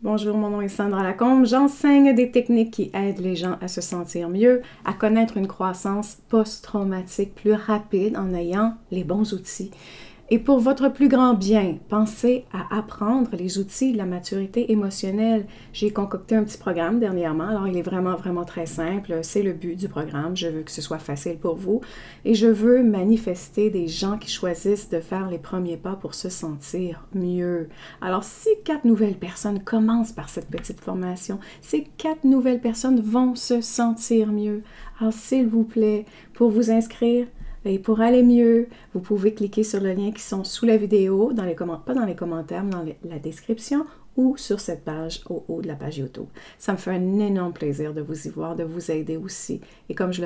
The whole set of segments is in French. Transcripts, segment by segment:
Bonjour, mon nom est Sandra Lacombe. J'enseigne des techniques qui aident les gens à se sentir mieux, à connaître une croissance post-traumatique plus rapide en ayant les bons outils. Et pour votre plus grand bien, pensez à apprendre les outils de la maturité émotionnelle. J'ai concocté un petit programme dernièrement, alors il est vraiment très simple. C'est le but du programme. Je veux que ce soit facile pour vous et je veux manifester des gens qui choisissent de faire les premiers pas pour se sentir mieux. Alors, si 4 nouvelles personnes commencent par cette petite formation, ces 4 nouvelles personnes vont se sentir mieux. Alors, s'il vous plaît, pour vous inscrire, et pour aller mieux, vous pouvez cliquer sur le lien qui sont sous la vidéo, pas dans les commentaires, mais dans la description ou sur cette page au haut de la page YouTube. Ça me fait un énorme plaisir de vous y voir, de vous aider aussi. Et comme je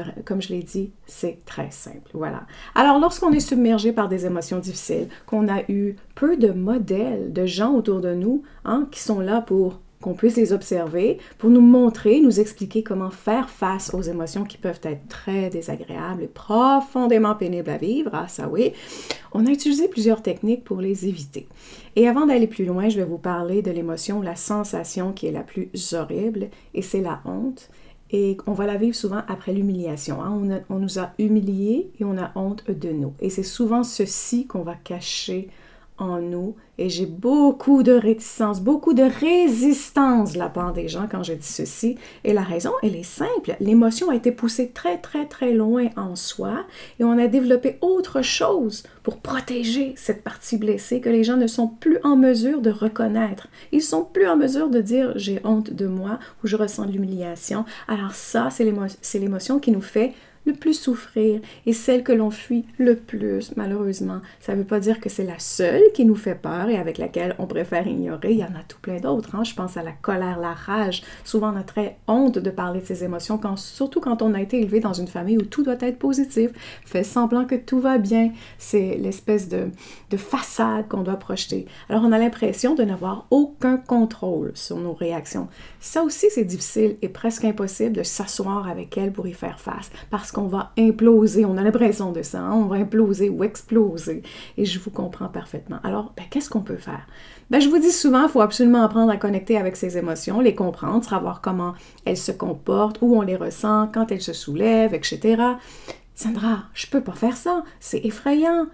l'ai dit, c'est très simple. Voilà. Alors, lorsqu'on est submergé par des émotions difficiles, qu'on a eu peu de modèles, de gens autour de nous qui sont là pour qu'on puisse les observer, pour nous montrer, nous expliquer comment faire face aux émotions qui peuvent être très désagréables et profondément pénibles à vivre. Ah, ça oui. On a utilisé plusieurs techniques pour les éviter. Et avant d'aller plus loin, je vais vous parler de l'émotion, la sensation qui est la plus horrible, et c'est la honte. Et on va la vivre souvent après l'humiliation. On nous a humiliés et on a honte de nous. Et c'est souvent ceci qu'on va cacher en nous, et j'ai beaucoup de réticence, beaucoup de résistance de la part des gens quand je dis ceci, et la raison, elle est simple, l'émotion a été poussée très loin en soi, et on a développé autre chose pour protéger cette partie blessée que les gens ne sont plus en mesure de reconnaître. Ils sont plus en mesure de dire « j'ai honte de moi » ou « je ressens de l'humiliation ». Alors ça, c'est l'émotion qui nous fait le plus souffrir et celle que l'on fuit le plus, malheureusement. Ça ne veut pas dire que c'est la seule qui nous fait peur et avec laquelle on préfère ignorer. Il y en a tout plein d'autres. Je pense à la colère, la rage. Souvent, on a très honte de parler de ces émotions, surtout quand on a été élevé dans une famille où tout doit être positif. Fait semblant que tout va bien. C'est l'espèce de façade qu'on doit projeter. Alors, on a l'impression de n'avoir aucun contrôle sur nos réactions. Ça aussi, c'est difficile et presque impossible de s'asseoir avec elle pour y faire face parce qu'on va imploser, on a l'impression de ça, on va imploser ou exploser. Et je vous comprends parfaitement. Alors, qu'est-ce qu'on peut faire? Je vous dis souvent, il faut absolument apprendre à connecter avec ses émotions, les comprendre, savoir comment elles se comportent, où on les ressent, quand elles se soulèvent, etc. Sandra, je peux pas faire ça, c'est effrayant.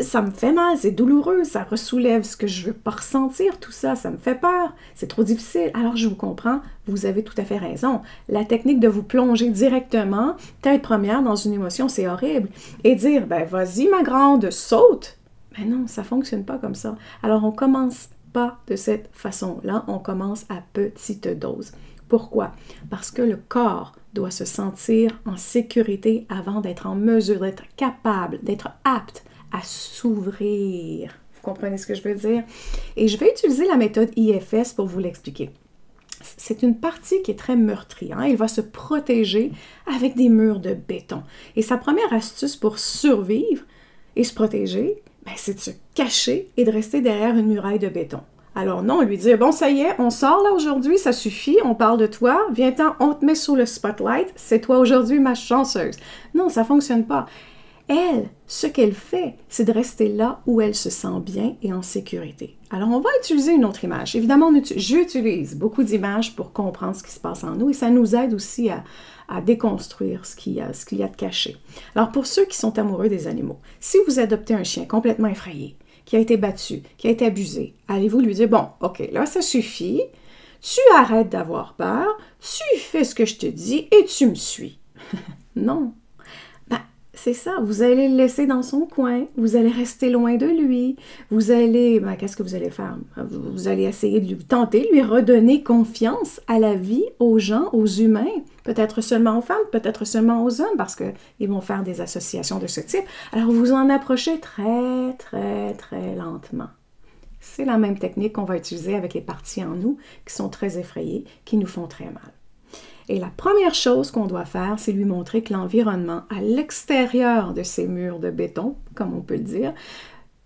Ça me fait mal, c'est douloureux, ça ressoulève ce que je veux pas ressentir, tout ça, ça me fait peur, c'est trop difficile. Alors je vous comprends, vous avez tout à fait raison. La technique de vous plonger directement, tête première dans une émotion, c'est horrible. Et dire, vas-y ma grande, saute. Non, ça fonctionne pas comme ça. Alors on commence pas de cette façon-là, on commence à petite dose. Pourquoi? Parce que le corps doit se sentir en sécurité avant d'être en mesure, d'être capable, d'être apte à s'ouvrir. Vous comprenez ce que je veux dire? Et je vais utiliser la méthode IFS pour vous l'expliquer. C'est une partie qui est très meurtrie. Il va se protéger avec des murs de béton. Et sa première astuce pour survivre et se protéger, c'est de se cacher et de rester derrière une muraille de béton. Alors non, lui dire, bon, ça y est, on sort là aujourd'hui, ça suffit, on parle de toi, viens-t'en, on te met sous le spotlight, c'est toi aujourd'hui ma chanceuse. Non, ça ne fonctionne pas. Elle, ce qu'elle fait, c'est de rester là où elle se sent bien et en sécurité. Alors, on va utiliser une autre image. Évidemment, j'utilise beaucoup d'images pour comprendre ce qui se passe en nous et ça nous aide aussi à déconstruire ce qu'il y a de caché. Alors, pour ceux qui sont amoureux des animaux, si vous adoptez un chien complètement effrayé, qui a été battu, qui a été abusé, allez-vous lui dire, bon, OK, là, ça suffit, tu arrêtes d'avoir peur, tu fais ce que je te dis et tu me suis. Non. C'est ça, vous allez le laisser dans son coin, vous allez rester loin de lui, vous allez, qu'est-ce que vous allez faire? Vous allez essayer de lui lui redonner confiance à la vie, aux gens, aux humains, peut-être seulement aux femmes, peut-être seulement aux hommes, parce qu'ils vont faire des associations de ce type. Alors, vous en approchez très lentement. C'est la même technique qu'on va utiliser avec les parties en nous qui sont très effrayées, qui nous font très mal. Et la première chose qu'on doit faire, c'est lui montrer que l'environnement, à l'extérieur de ces murs de béton, comme on peut le dire,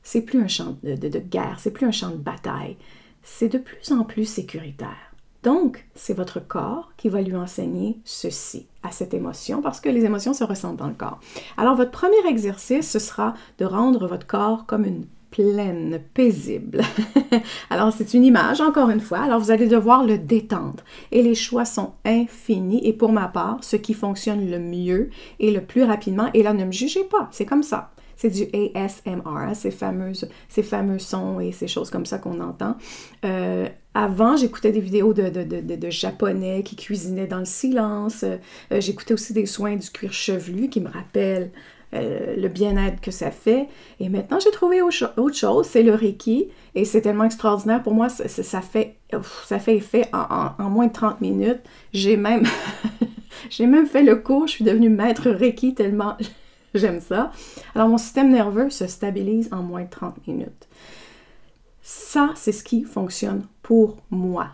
c'est plus un champ de guerre, c'est plus un champ de bataille. C'est de plus en plus sécuritaire. Donc, c'est votre corps qui va lui enseigner ceci à cette émotion, parce que les émotions se ressentent dans le corps. Alors, votre premier exercice, ce sera de rendre votre corps comme une pleine, paisible. Alors, c'est une image, encore une fois. Alors, vous allez devoir le détendre. Et les choix sont infinis. Et pour ma part, ce qui fonctionne le mieux et le plus rapidement, et là, ne me jugez pas, c'est comme ça. C'est du ASMR, ces fameux sons et ces choses comme ça qu'on entend. Avant, j'écoutais des vidéos de Japonais qui cuisinaient dans le silence. J'écoutais aussi des soins du cuir chevelu qui me rappellent le bien-être que ça fait. Et maintenant, j'ai trouvé autre chose, c'est le Reiki. Et c'est tellement extraordinaire. Pour moi, ça fait effet en moins de 30 minutes. J'ai même fait le cours. Je suis devenue maître Reiki tellement j'aime ça. Alors, mon système nerveux se stabilise en moins de 30 minutes. Ça, c'est ce qui fonctionne pour moi.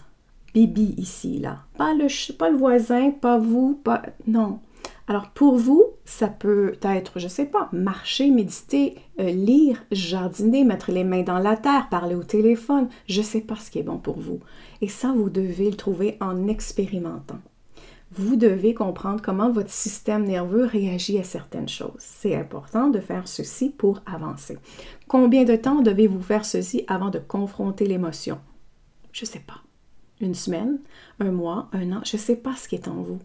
Bibi ici, là. Pas le voisin, pas vous, pas... Non. Alors, pour vous, ça peut être, je sais pas, marcher, méditer, lire, jardiner, mettre les mains dans la terre, parler au téléphone. Je sais pas ce qui est bon pour vous. Et ça, vous devez le trouver en expérimentant. Vous devez comprendre comment votre système nerveux réagit à certaines choses. C'est important de faire ceci pour avancer. Combien de temps devez-vous faire ceci avant de confronter l'émotion? Je ne sais pas. Une semaine, un mois, un an, je ne sais pas ce qui est en vous.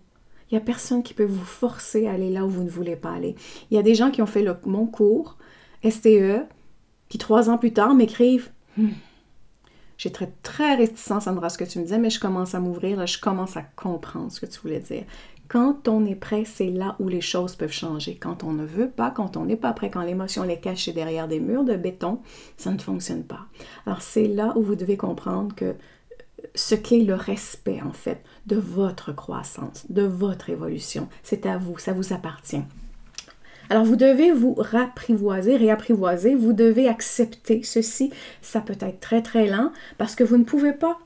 Il n'y a personne qui peut vous forcer à aller là où vous ne voulez pas aller. Il y a des gens qui ont fait mon cours, STE, qui 3 ans plus tard m'écrivent j'ai très réticent, Sandra, à ce que tu me disais, mais je commence à m'ouvrir, là, je commence à comprendre ce que tu voulais dire. Quand on est prêt, c'est là où les choses peuvent changer. Quand on ne veut pas, quand on n'est pas prêt, quand l'émotion est cachée derrière des murs de béton, ça ne fonctionne pas. Alors, c'est là où vous devez comprendre que ce qu'est le respect, en fait, de votre croissance, de votre évolution, c'est à vous, ça vous appartient. Alors, vous devez vous réapprivoiser, vous devez accepter ceci. Ça peut être très, très lent parce que vous ne pouvez pas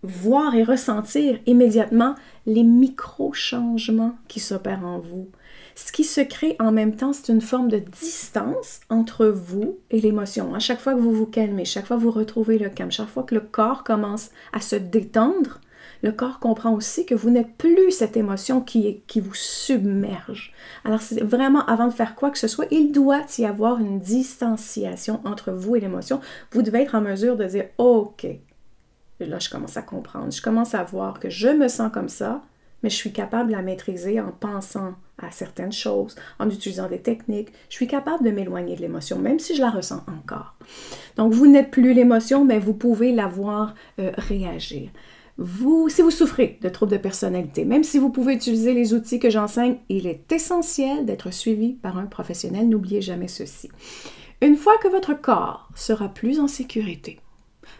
voir et ressentir immédiatement les micro-changements qui s'opèrent en vous. Ce qui se crée en même temps, c'est une forme de distance entre vous et l'émotion. À chaque fois que vous vous calmez, chaque fois que vous retrouvez le calme, chaque fois que le corps commence à se détendre, le corps comprend aussi que vous n'êtes plus cette émotion qui vous submerge. Alors, c'est vraiment, avant de faire quoi que ce soit, il doit y avoir une distanciation entre vous et l'émotion. Vous devez être en mesure de dire « OK, là, je commence à comprendre. Je commence à voir que je me sens comme ça, mais je suis capable de la maîtriser en pensant à certaines choses, en utilisant des techniques. Je suis capable de m'éloigner de l'émotion, même si je la ressens encore. » Donc, vous n'êtes plus l'émotion, mais vous pouvez la voir réagir. Si vous souffrez de troubles de personnalité, même si vous pouvez utiliser les outils que j'enseigne, il est essentiel d'être suivi par un professionnel. N'oubliez jamais ceci. Une fois que votre corps sera plus en sécurité,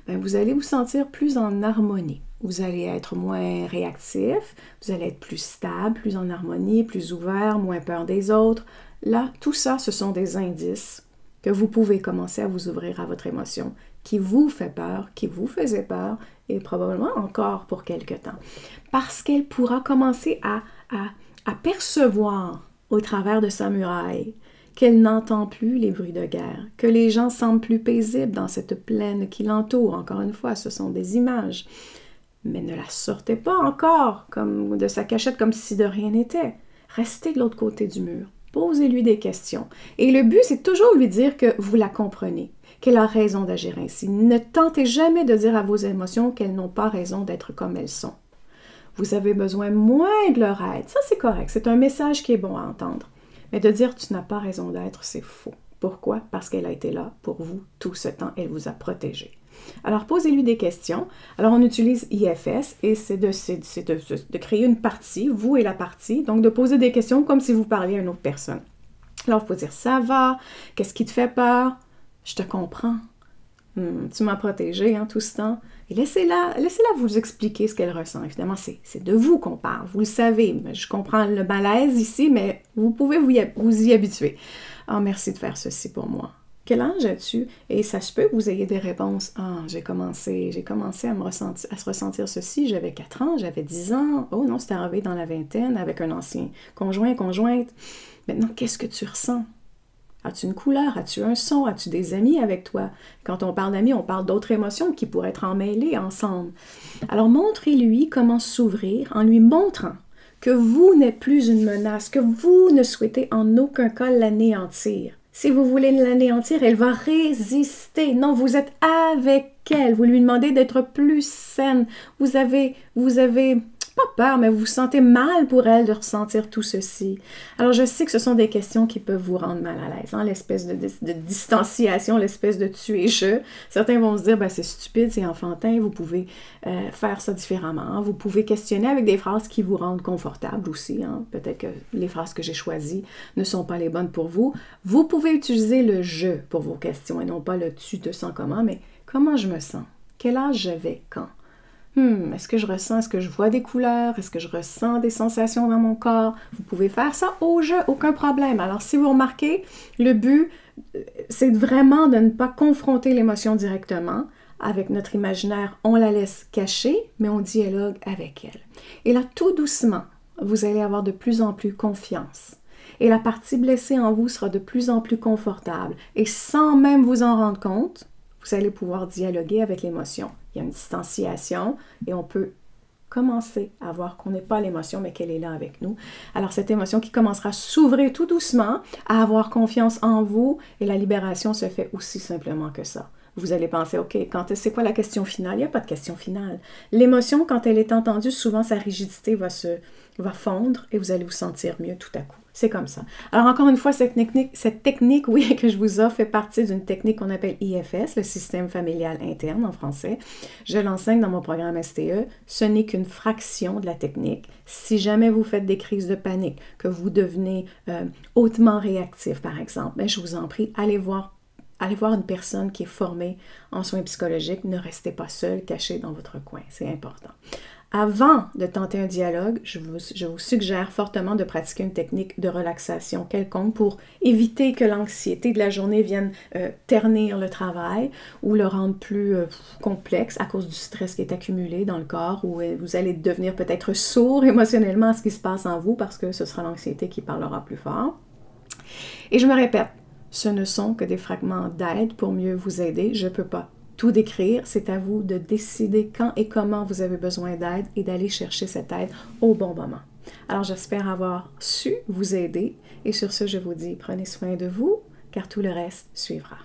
vous allez vous sentir plus en harmonie. Vous allez être moins réactif, vous allez être plus stable, plus en harmonie, plus ouvert, moins peur des autres. Là, tout ça, ce sont des indices que vous pouvez commencer à vous ouvrir à votre émotion qui vous fait peur, qui vous faisait peur, et probablement encore pour quelque temps. Parce qu'elle pourra commencer à percevoir au travers de sa muraille qu'elle n'entend plus les bruits de guerre, que les gens semblent plus paisibles dans cette plaine qui l'entoure. Encore une fois, ce sont des images. Mais ne la sortez pas encore comme de sa cachette comme si de rien n'était. Restez de l'autre côté du mur. Posez-lui des questions. Et le but, c'est toujours lui dire que vous la comprenez, qu'elle a raison d'agir ainsi. Ne tentez jamais de dire à vos émotions qu'elles n'ont pas raison d'être comme elles sont. Vous avez besoin moins de leur aide. Ça, c'est correct. C'est un message qui est bon à entendre. Mais de dire « tu n'as pas raison d'être », c'est faux. Pourquoi? Parce qu'elle a été là pour vous tout ce temps. Elle vous a protégé. Alors, posez-lui des questions. Alors, on utilise IFS et c'est de créer une partie, vous et la partie, donc de poser des questions comme si vous parliez à une autre personne. Alors, vous pouvez dire « ça va? Qu'est-ce qui te fait peur? Je te comprends. Tu m'as protégé tout ce temps. » Et laissez-la vous expliquer ce qu'elle ressent. Évidemment, c'est de vous qu'on parle. Vous le savez. Je comprends le malaise ici, mais vous pouvez vous y habituer. « Ah, merci de faire ceci pour moi. » Quel âge as-tu? Et ça se peut que vous ayez des réponses. « Ah, j'ai commencé à se ressentir ceci. J'avais 4 ans, j'avais 10 ans. Oh non, c'est arrivé dans la vingtaine avec un ancien conjointe. Maintenant, qu'est-ce que tu ressens? As-tu une couleur? As-tu un son? As-tu des amis avec toi? » Quand on parle d'amis, on parle d'autres émotions qui pourraient être emmêlées ensemble. Alors, montrez-lui comment s'ouvrir en lui montrant que vous n'êtes plus une menace, que vous ne souhaitez en aucun cas l'anéantir. Si vous voulez l'anéantir, elle va résister. Non, vous êtes avec elle. Vous lui demandez d'être plus saine. Vous avez pas peur, mais vous vous sentez mal pour elle de ressentir tout ceci. Alors, je sais que ce sont des questions qui peuvent vous rendre mal à l'aise, hein, l'espèce de distanciation, l'espèce de tuer-je. Certains vont se dire, ben, c'est stupide, c'est enfantin, vous pouvez faire ça différemment. Hein. Vous pouvez questionner avec des phrases qui vous rendent confortable aussi. Hein. Peut-être que les phrases que j'ai choisies ne sont pas les bonnes pour vous. Vous pouvez utiliser le « je » pour vos questions et non pas le « tu te sens comment », mais « comment je me sens? Quel âge j'avais quand? » Est-ce que je ressens, est-ce que je vois des couleurs, est-ce que je ressens des sensations dans mon corps? Vous pouvez faire ça au jeu, aucun problème. Alors, si vous remarquez, le but, c'est vraiment de ne pas confronter l'émotion directement. Avec notre imaginaire, on la laisse cacher, mais on dialogue avec elle. Et là, tout doucement, vous allez avoir de plus en plus confiance. Et la partie blessée en vous sera de plus en plus confortable. Et sans même vous en rendre compte, vous allez pouvoir dialoguer avec l'émotion. Il y a une distanciation et on peut commencer à voir qu'on n'est pas l'émotion, mais qu'elle est là avec nous. Alors, cette émotion qui commencera à s'ouvrir tout doucement, à avoir confiance en vous, et la libération se fait aussi simplement que ça. Vous allez penser, OK, c'est quoi la question finale? Il n'y a pas de question finale. L'émotion, quand elle est entendue, souvent sa rigidité va fondre et vous allez vous sentir mieux tout à coup. C'est comme ça. Alors, encore une fois, cette technique, oui, que je vous offre fait partie d'une technique qu'on appelle IFS, le système familial interne en français. Je l'enseigne dans mon programme STE. Ce n'est qu'une fraction de la technique. Si jamais vous faites des crises de panique, que vous devenez hautement réactif, par exemple, bien, je vous en prie, allez voir une personne qui est formée en soins psychologiques. Ne restez pas seul, caché dans votre coin. C'est important. Avant de tenter un dialogue, je vous suggère fortement de pratiquer une technique de relaxation quelconque pour éviter que l'anxiété de la journée vienne ternir le travail ou le rendre plus complexe à cause du stress qui est accumulé dans le corps, ou vous allez devenir peut-être sourd émotionnellement à ce qui se passe en vous parce que ce sera l'anxiété qui parlera plus fort. Et je me répète, ce ne sont que des fragments d'aide pour mieux vous aider. Je ne peux pas tout décrire, c'est à vous de décider quand et comment vous avez besoin d'aide et d'aller chercher cette aide au bon moment. Alors j'espère avoir su vous aider et sur ce je vous dis prenez soin de vous car tout le reste suivra.